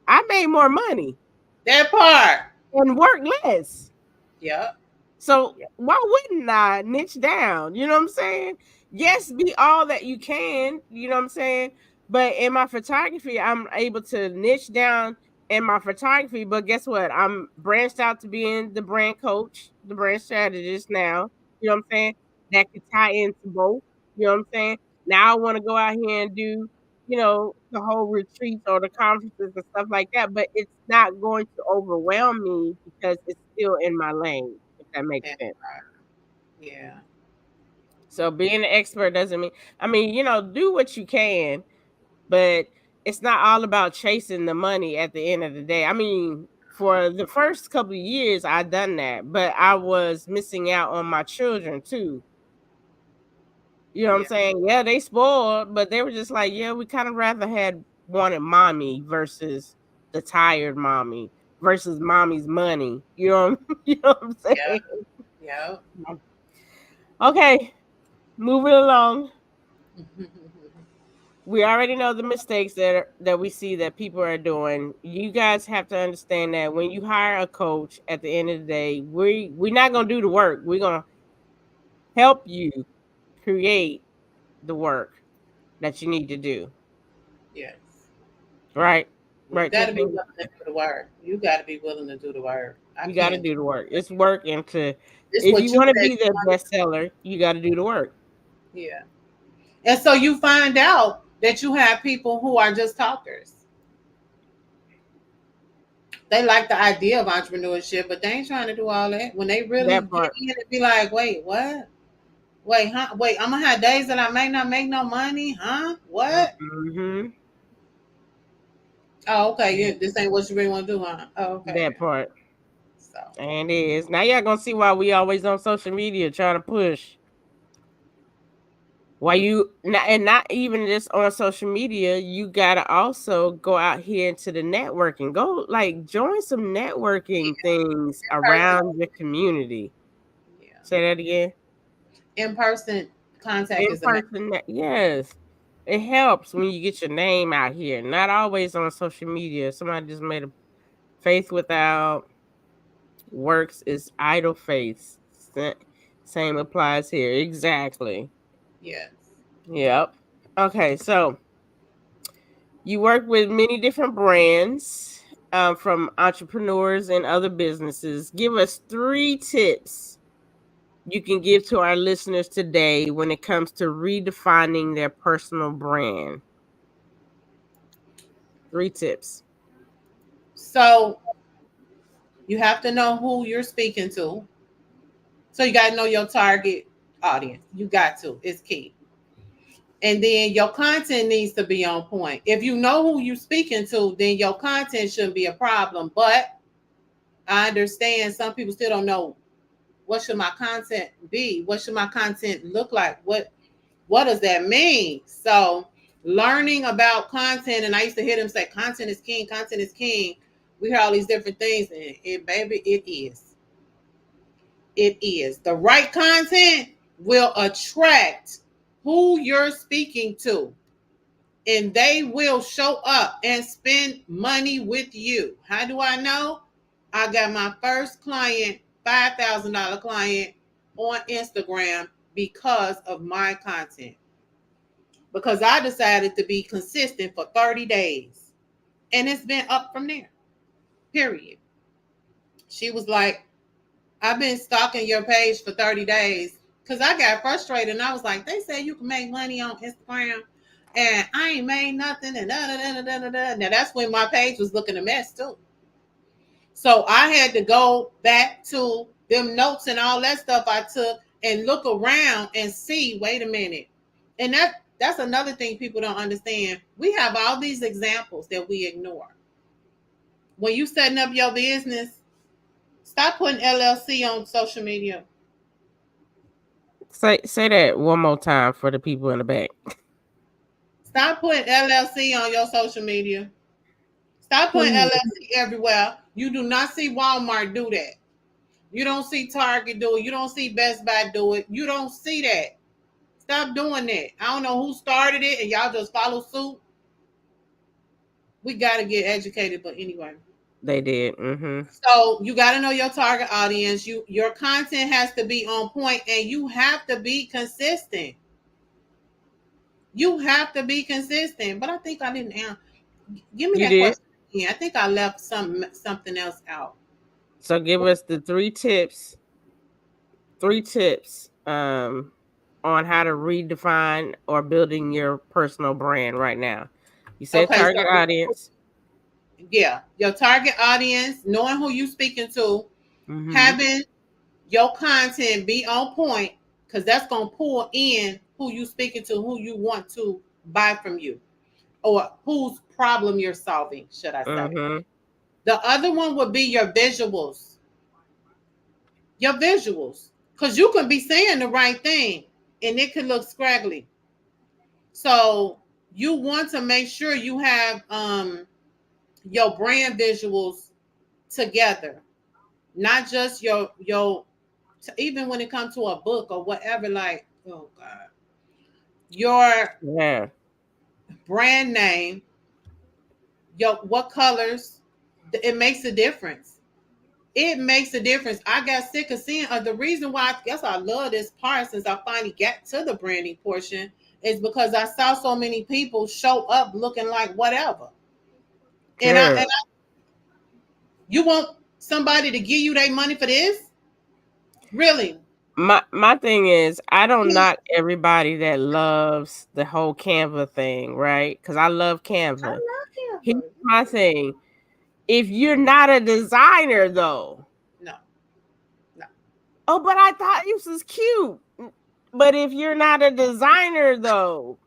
I made more money that part. and worked less. Yep. So Yep. why wouldn't I niche down? You know what I'm saying? Yes, be all that you can, you know what I'm saying? But in my photography, I'm able to niche down in my photography. But guess what? I'm branched out to being the brand coach, the brand strategist now. You know what I'm saying? That could tie into both. You know what I'm saying? Now I want to go out here and do, the whole retreats or the conferences and stuff like that. But it's not going to overwhelm me because it's still in my lane, if that makes That sense. part. Yeah. So being an expert doesn't mean, do what you can, but it's not all about chasing the money at the end of the day. I mean, for the first couple of years I done that, but I was missing out on my children too. You know what I'm Yeah. saying? Yeah, they spoiled, but they were just like, yeah, we kind of rather had wanted mommy versus the tired mommy versus mommy's money. You know you know what I'm Yeah. saying? Yeah. Okay, moving along. We already know the mistakes that we see that people are doing. You guys have to understand that when you hire a coach, at the end of the day, we're not gonna do the work. We're gonna help you create the work that you need to do. Yes. Right? You Right, got to be Tiffany? willing to do the work. You got to be willing to do the work. I You gotta can't. do the work. It's work, and to It's if what you you want to said be you the want bestseller, you gotta do the work. to do. Yeah. And so you find out that you have people who are just talkers. They like the idea of entrepreneurship, but they ain't trying to do all that. When they really That get part. in and be like, wait, what? Wait, huh? Wait, I'm gonna have days that I may not make no money, huh? What? Mm-hmm. Oh, okay. Yeah, this ain't what you really want to do, huh? Oh, okay. That part. So, And it is. Now y'all gonna see why we always on social media trying to push. Why and not even just on social media, you gotta also go out here into the networking. Go like join some networking yeah, things in person. around your community. Yeah, Say that again. in person contact In is amazing. person, yes. It helps when you get your name out here. Not always on social media. Somebody just made a faith without works is idle faith. Same applies here. Exactly. Yes. Yep. Okay, so you work with many different brands, from entrepreneurs and other businesses. Give us 3 tips you can give to our listeners today when it comes to redefining their personal brand. 3 tips. So you have to know who you're speaking to. So you got to know your target audience. You got to. It's key. And then your content needs to be on point. If you know who you're speaking to, then your content shouldn't be a problem. But I understand some people still don't know what should my content be? What should my content look like? What does that mean? So learning about content, and I used to hear them say content is king, content is king. We hear all these different things, and baby, it is. It is. The right content will attract who you're speaking to, and they will show up and spend money with you. How do I know? I got my first client, $5,000 client on Instagram because of my content. Because I decided to be consistent for 30 days. And it's been up from there. Period. She was like, I've been stalking your page for 30 days. because I got frustrated and I was like, they say you can make money on Instagram, and I ain't made nothing, and da da da da da da. Now that's when my page was looking a mess too. So I had to go back to them notes and all that stuff I took and look around and see, wait a minute. And that's another thing people don't understand. We have all these examples that we ignore. When you setting up your business, stop putting LLC on social media. Say that one more time for the people in the back. Stop putting LLC on your social media. Stop putting Please. LLC everywhere. You do not see Walmart do that. You don't see Target do it. You don't see Best Buy do it. You don't see that. Stop doing that. I don't know who started it and y'all just follow suit. We got to get educated, but anyway. They did. Mm-hmm. So you got to know your target audience. Your content has to be on point, and you have to be consistent. You have to be consistent. But I think I didn't answer. Give me You that did. question again. I think I left something else out. So give us the three tips on how to redefine or building your personal brand right now. You said Okay, target so audience. yeah, your target audience, knowing who you speaking to, Mm-hmm. having your content be on point, because that's gonna pull in who you speaking to, who you want to buy from you, or whose problem you're solving, should I say. Mm-hmm. The other one would be your visuals. Your visuals. Because you can be saying the right thing and it could look scraggly. So you want to make sure you have your brand visuals together. Not just your even when it comes to a book or whatever, like, oh God. Your Yeah. brand name, your what colors, it makes a difference. It makes a difference. I got sick of seeing the reason why I guess I love this part since I finally got to the branding portion is because I saw so many people show up looking like whatever. And Girl. I, you want somebody to give you their money for this? Really? My thing is, I don't knock everybody that loves the whole Canva thing, right? Because I love I Canva. love Here's Canva. my thing. If you're not a designer though, No, no. oh, but I thought this was cute. But if you're not a designer though,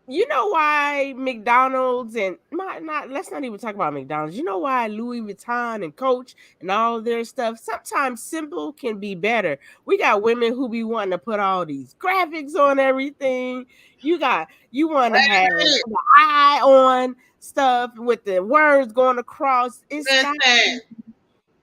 you know why McDonald's and not let's not even talk about McDonald's. You know why Louis Vuitton and Coach and all their stuff sometimes simple can be better. We got women who be wanting to put all these graphics on everything. You want to have Wait the eye on stuff with the words going across. Listen.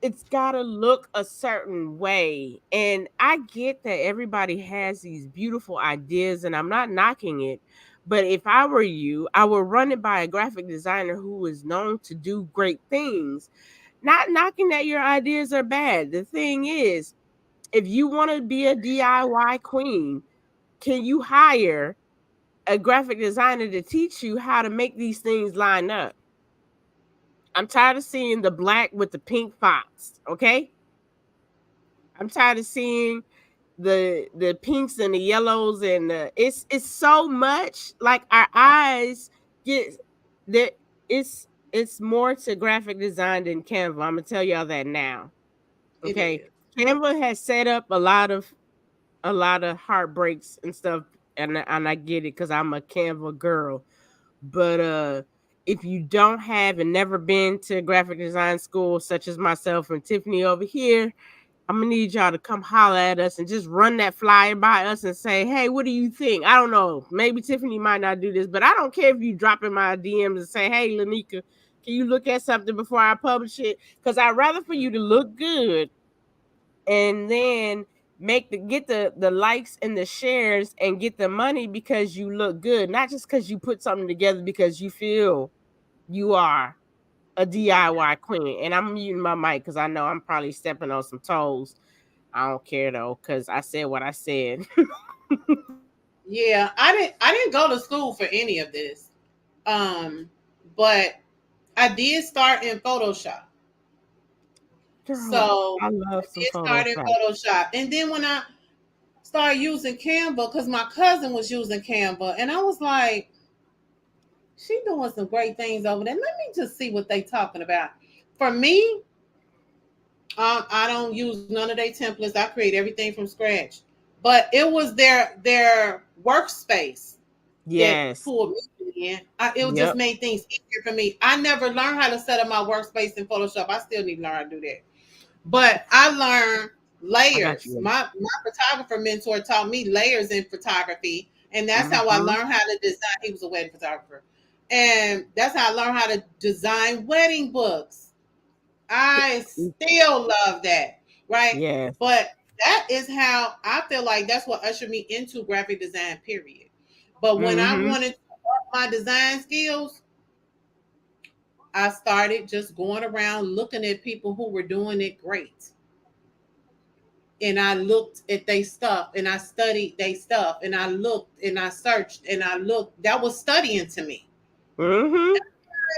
It's got to look a certain way. And I get that everybody has these beautiful ideas, and I'm not knocking it. But if I were you, I would run it by a graphic designer who is known to do great things. Not knocking that your ideas are bad. The thing is, if you want to be a DIY queen, can you hire a graphic designer to teach you how to make these things line up? I'm tired of seeing the black with the pink fonts, okay? I'm tired of seeing the pinks and the yellows and it's so much like our eyes get that it's more to graphic design than Canva. I'm gonna tell y'all that now. It Okay. is. Canva has set up a lot of heartbreaks and stuff, and I get it because I'm a Canva girl. But if you don't have and never been to graphic design school, such as myself and Tiffany over here, I'm gonna need y'all to come holler at us and just run that flyer by us and say, "Hey, what do you think?" I don't know. Maybe Tiffany might not do this, but I don't care if you drop in my DMs and say, "Hey, Lineka, can you look at something before I publish it?" Because I'd rather for you to look good and then get the likes and the shares and get the money because you look good, not just because you put something together because you feel you are a DIY queen. And I'm muting my mic because I know I'm probably stepping on some toes. I don't care though, because I said what I said. Yeah, I didn't go to school for any of this. But I did start in Photoshop. Girl, So I I love some did start in Photoshop. Photoshop. And then when I started using Canva because my cousin was using Canva, and I was like, she doing some great things over there. Let me just see what they talking about. For me, I don't use none of their templates. I create everything from scratch. But it was their workspace that Yes. pulled me in. It just Yep. made things easier for me. I never learned how to set up my workspace in Photoshop. I still need to learn how to do that. But I learned I got layers. you. My photographer mentor taught me layers in photography, and that's how I Mm-hmm. learned how to design. He was a wedding photographer, and that's how I learned how to design wedding books. I still love that, right? Yes. But that is how I feel like that's what ushered me into graphic design, period. But when I Mm-hmm. wanted to up my design skills, I started just going around looking at people who were doing it great. And I looked at their stuff and I studied their stuff and I looked and I searched and I looked. That was studying to me. Mm-hmm.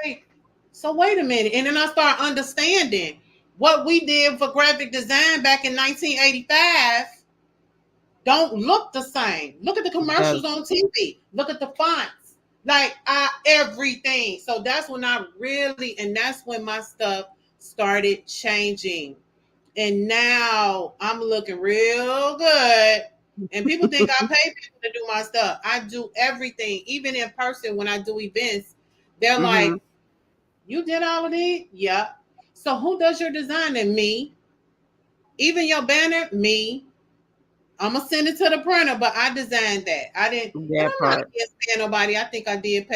Like, so wait a minute. And then I started understanding what we did for graphic design back in 1985 don't look the same. Look at the Does commercials on TV. Look at the fonts. Like everything. So that's when I really, and that's when my stuff started changing. And now I'm looking real good. And people think I pay people to do my stuff. I do everything, even in person when I do events. They're mm-hmm. like, "You did all of these?" Yeah. So who does your designing? Me. Even your banner? Me. I'm gonna send it to the printer, but I designed that. I didn't, and That I'm not part. against paying nobody. I think I did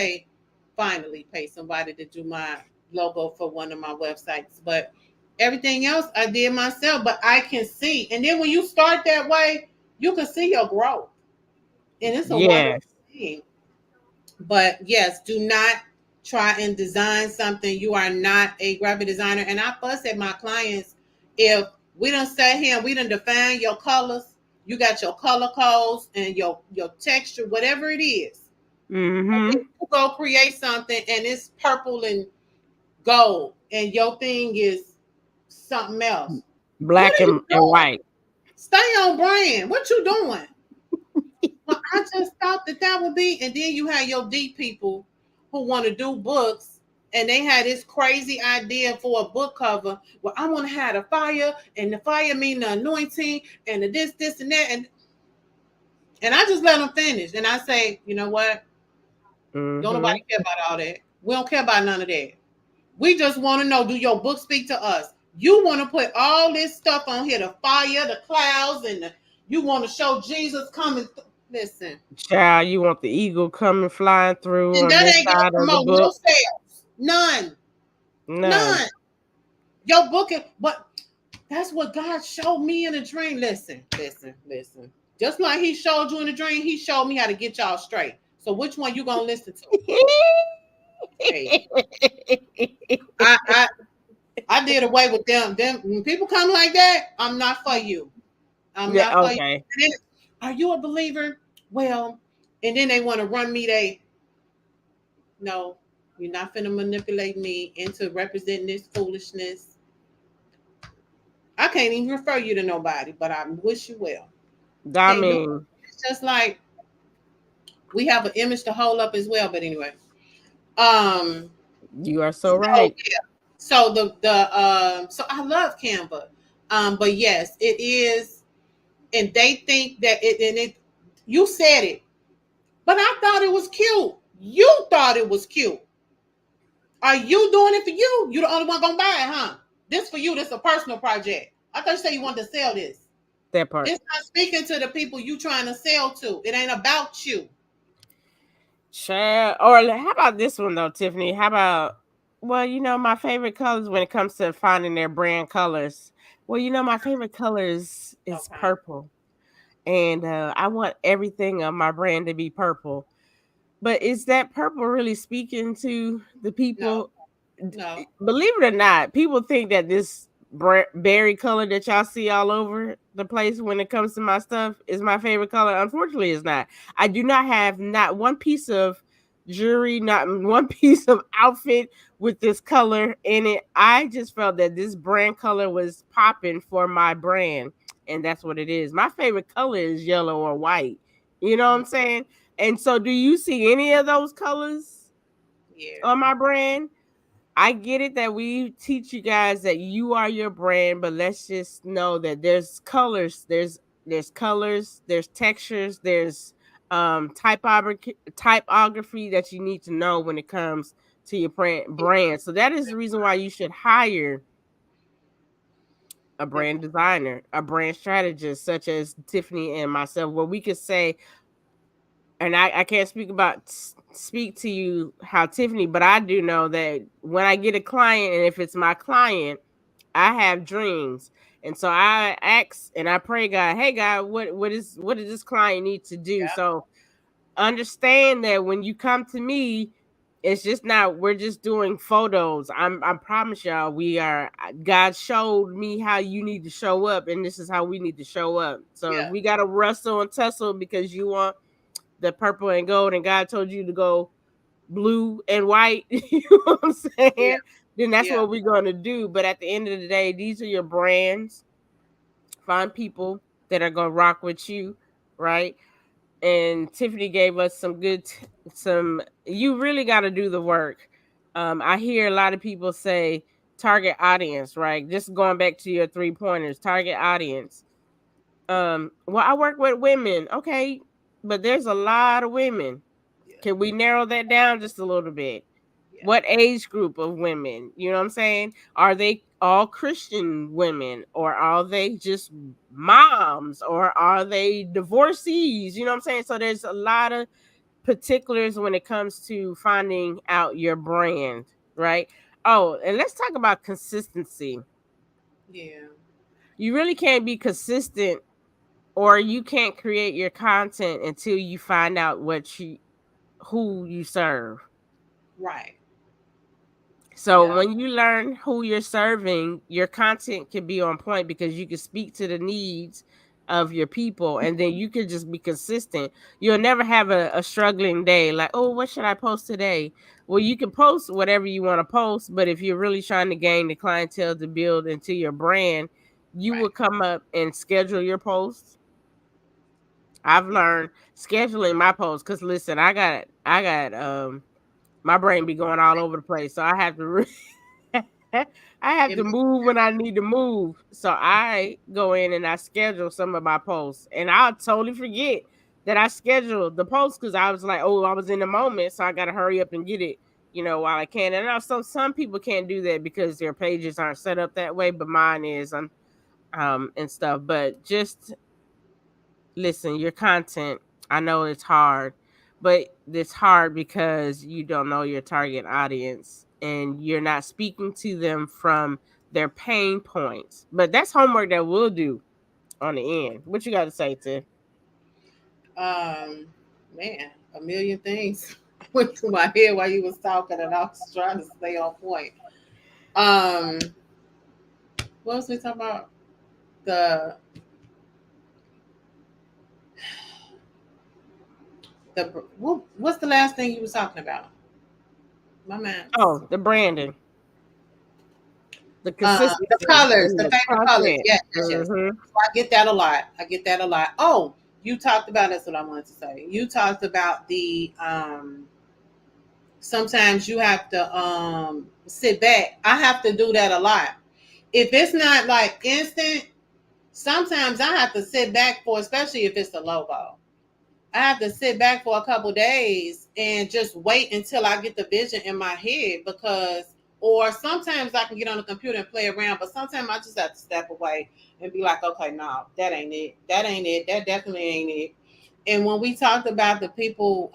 finally pay somebody to do my logo for one of my websites, but everything else I did myself. But I can see, and then when you start that way, you can see your growth, and it's a wonderful Yes. thing. But yes, do not try and design something. You are not a graphic designer. And I fuss at my clients if we don't sit here and we don't define your colors. You got your color codes and your texture, whatever it is. And then Mm-hmm. you go create something and it's purple and gold, and your thing is something else. What Black are you and doing? white. Stay on brand. What you doing? Well, I just thought that that would be, and then you have your deep people who want to do books, and they had this crazy idea for a book cover. Well, I want to have a fire, and the fire mean the anointing, and the this, and that, and I just let them finish, and I say, you know what? Don't Mm-hmm. nobody care about all that. We don't care about none of that. We just want to know, do your book speak to us? You want to put all this stuff on here, the fire, the clouds, and you want to show Jesus coming. Listen, Child, you want the eagle coming flying through and on that this ain't gonna side of the promote no book? sales. None. None. None. Your book is, but that's what God showed me in a dream. Listen, listen, listen. Just like he showed you in a dream, he showed me how to get y'all straight. So which one you gonna listen to? Hey, I I I did away with them. Them when people come like that, I'm not for you. I'm Yeah, not for you. okay. And then, are you a believer? Well, and then they want to run me. They no, you're not finna manipulate me into representing this foolishness. I can't even refer you to nobody, but I wish you well. I Can't do it. mean, It's just like we have an image to hold up as well. But anyway, um, you are so so right. yeah, so so I love Canva, but yes, it is, and they think that it. You said it, but I thought it was cute. You thought it was cute. Are you doing it for you? You the only one gonna buy it, huh? This for you. This is a personal project. I thought you said you wanted to sell this. That part. It's not speaking to the people you trying to sell to. It ain't about you. Child. Or how about this one though, Tiffany? How about well, my favorite colors when it comes to finding their brand colors. Well, my favorite colors is Okay. purple. And I want everything on my brand to be purple. But is that purple really speaking to the No, people? no. Believe it or not, people think that this berry color that y'all see all over the place when it comes to my stuff is my favorite color. Unfortunately, it's not. I do not have not one piece of jewelry, not one piece of outfit with this color in it. I just felt that this brand color was popping for my brand. and that's what it is. My favorite color is yellow or white. You know what Mm, I'm saying? And so, do you see any of those colors yeah. on my brand? I get it that we teach you guys that you are your brand, but let's just know that there's colors, there's colors, there's textures, there's typography that you need to know when it comes to your brand. So that is the reason why you should hire a brand Definitely. designer, a brand strategist such as Tiffany and myself, where we could say, and I can't speak to you how Tiffany, but I do know that when I get a client, and if it's my client, I have dreams. And so I ask and I pray God, hey God, what does this client need to do? Yeah. So understand that when you come to me, it's just not we're just doing photos. I promise y'all we are God showed me how you need to show up, and this is how we need to show up. So if Yeah. we gotta wrestle and tussle because you want the purple and gold and God told you to go blue and white, you know what I'm Yeah. saying? Then that's Yeah. what we're gonna do. But at the end of the day, these are your brands. Find people that are gonna rock with you, right? And Tiffany gave us some some you really got to do the work. I hear a lot of people say target audience, right? Just going back to your 3 pointers, target audience. Well, I work with women, okay, but there's a lot of women. Yeah. Can we narrow that down just a little bit? Yeah. What age group of women? You know what I'm saying? Are they all Christian women, or are they just moms, or are they divorcees? You know what I'm saying? So there's a lot of particulars when it comes to finding out your brand, right? Oh, and let's talk about consistency. Yeah. You really can't be consistent, or you can't create your content until you find out who you serve. Right. So Yeah. when you learn who you're serving, your content can be on point because you can speak to the needs of your people, and then you can just be consistent. You'll never have a struggling day like, oh, what should I post today? Well, you can post whatever you want to post, but if you're really trying to gain the clientele to build into your brand, you will Right. come up and schedule your posts. I've Yeah. learned scheduling my posts because listen, I got my brain be going all over the place, so I have to I have It to makes move when I need to move. So I go in and I schedule some of my posts. And I'll totally forget that I scheduled the post because I was like, oh, I was in the moment. So I got to hurry up and get it, while I can. And also, some people can't do that because their pages aren't set up that way, but mine is. And stuff. But just listen, your content, I know it's hard, but it's hard because you don't know your target audience and you're not speaking to them from their pain points. But that's homework that we'll do on the end. What you got to say, Tiff? um man, a million things went through my head while you was talking, and I was trying to stay on point. Um, what was we talking about? The what's the last thing you was talking about? My man's Oh, the branding, the the consistency, colors, and the the favorite colors. content. Yes, yes, yes. Hmm. So I get that a lot. I get that a lot. Oh, you talked about that's what I wanted to say. You talked about the sometimes you have to sit back. I have to do that a lot. If it's not like instant, sometimes I have to sit back for, especially if it's a logo. I have to sit back for a couple days and just wait until I get the vision in my head, because or sometimes I can get on the computer and play around, but sometimes I just have to step away and be like, okay, no, that ain't it. That ain't it. That definitely ain't it. And when we talked about the people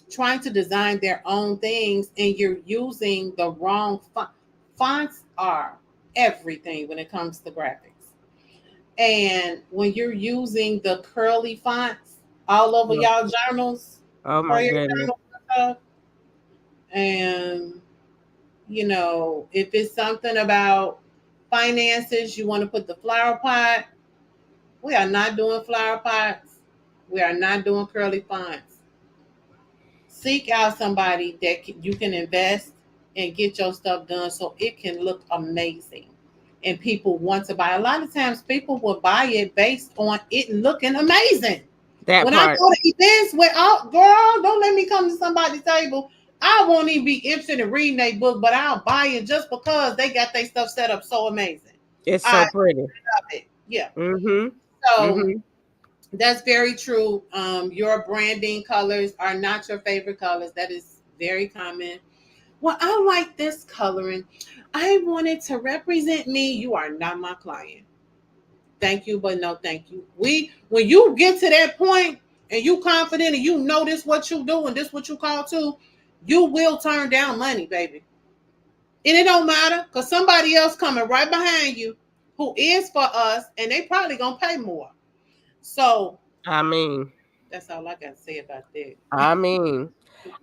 trying to design their own things and you're using the wrong fonts are everything when it comes to graphics. And when you're using the curly fonts all over Yeah. y'all journals, Oh my for your goodness. journals and stuff, and if it's something about finances, you want to put the flower pot, we are not doing flower pots. We are not doing curly fonts. Seek out somebody that you can invest and get your stuff done so it can look amazing. and people want to buy. A lot of times people will buy it based on it looking amazing. That When I part. go to events where, oh, girl, don't let me come to somebody's table. I won't even be interested in reading their book, but I'll buy it just because they got their stuff set up so amazing. It's I so love pretty. it. Yeah. Mm-hmm. So Mm-hmm. that's very true. Your branding colors are not your favorite colors. That is very common. Well, I like this coloring. I want it to represent me. You are not my client. Thank you, but no thank you. We when you get to that point and you confident and you know this what you do and this what you call to, you will turn down money, baby. And it don't matter because somebody else coming right behind you who is for us and they probably gonna pay more. So I mean, that's all I got to say about that. I mean,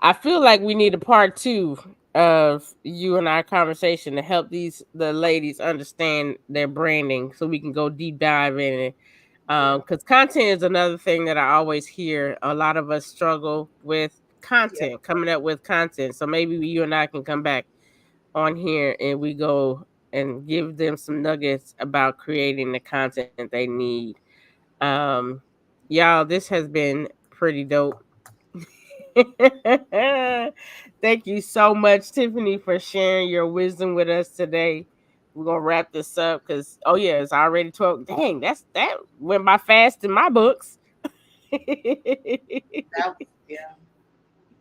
I feel like we need a part two of you and our conversation to help the ladies understand their branding, so we can go deep dive in it. Yeah, Because content is another thing that I always hear. A lot of us struggle with yeah, content, coming up with content. So maybe you and I can come back on here and we go and give them some nuggets about creating the content they need. Um, y'all, this has been pretty dope. Thank you so much, Tiffany, for sharing your wisdom with us today. We're gonna wrap this up because yeah, it's already 12. Dang, that went by fast in my books. that, yeah,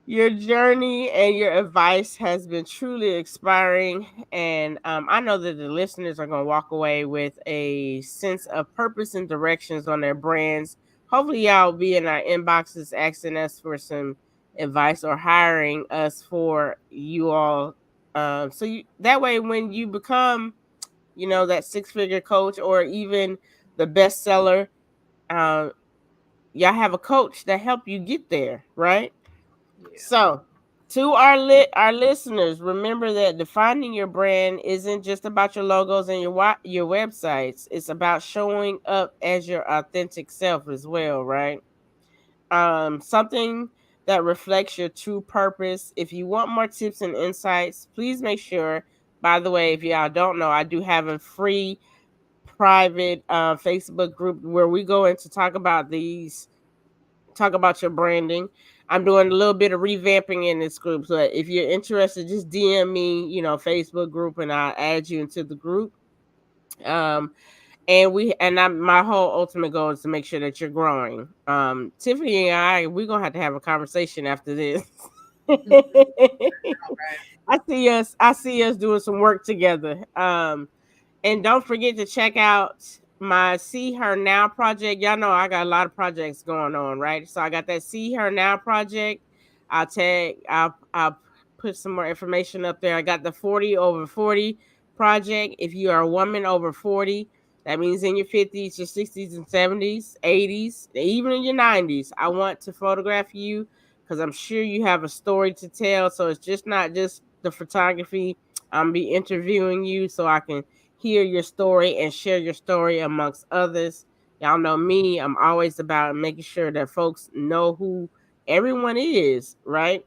Your journey and your advice has been truly inspiring, and I know that the listeners are going to walk away with a sense of purpose and directions on their brands. Hopefully, y'all will be in our inboxes asking us for some advice or hiring us for you all. That way, when you become, that six-figure coach or even the bestseller, uh, y'all have a coach that help you get there, right? yeah, So, to our listeners, remember that defining your brand isn't just about your logos and your websites. It's about showing up as your authentic self as well, right? Something that reflects your true purpose. If you want more tips and insights, please make sure. By the way, if y'all don't know, I do have a free private Facebook group where we go in to talk about your branding. I'm doing a little bit of revamping in this group. So if you're interested, just DM me, Facebook group, and I'll add you into the group. Um, my whole ultimate goal is to make sure that you're growing. Tiffany and we're gonna have a conversation after this. all right. I see us doing some work together. And don't forget to check out my See Her Now project. Y'all know I got a lot of projects going on, right? So I got that See Her Now project. I'll put some more information up there. I got the 40 over 40 project. If you are a woman over 40, that means in your 50s, your 60s and 70s, 80s, even in your 90s, I want to photograph you because I'm sure you have a story to tell. So it's just not just the photography. I'm be interviewing you so I can hear your story and share your story amongst others. Y'all know me, I'm always about making sure that folks know who everyone is, right?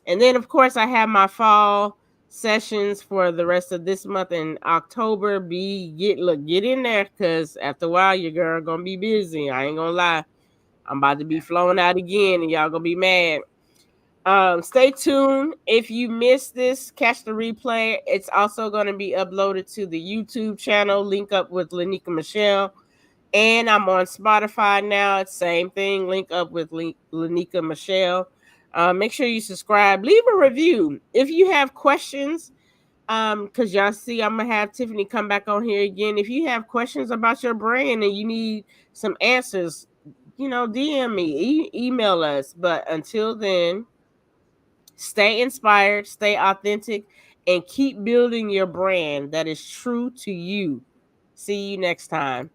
And then, of course, I have my fall sessions for the rest of this month in October. Get in there because after a while, your girl gonna be busy. I ain't gonna lie. I'm about to be flown out again, and y'all gonna be mad. Stay tuned. If you missed this, catch the replay. It's also going to be uploaded to the YouTube channel. Link up with Lineka Michelle. And I'm on Spotify now. It's same thing. Link up with Lineka Michelle. Make sure you subscribe. Leave a review. If you have questions, because y'all see, I'm gonna have Tiffany come back on here again. If you have questions about your brand and you need some answers, DM me, email us. But until then, stay inspired, stay authentic, and keep building your brand that is true to you. See you next time.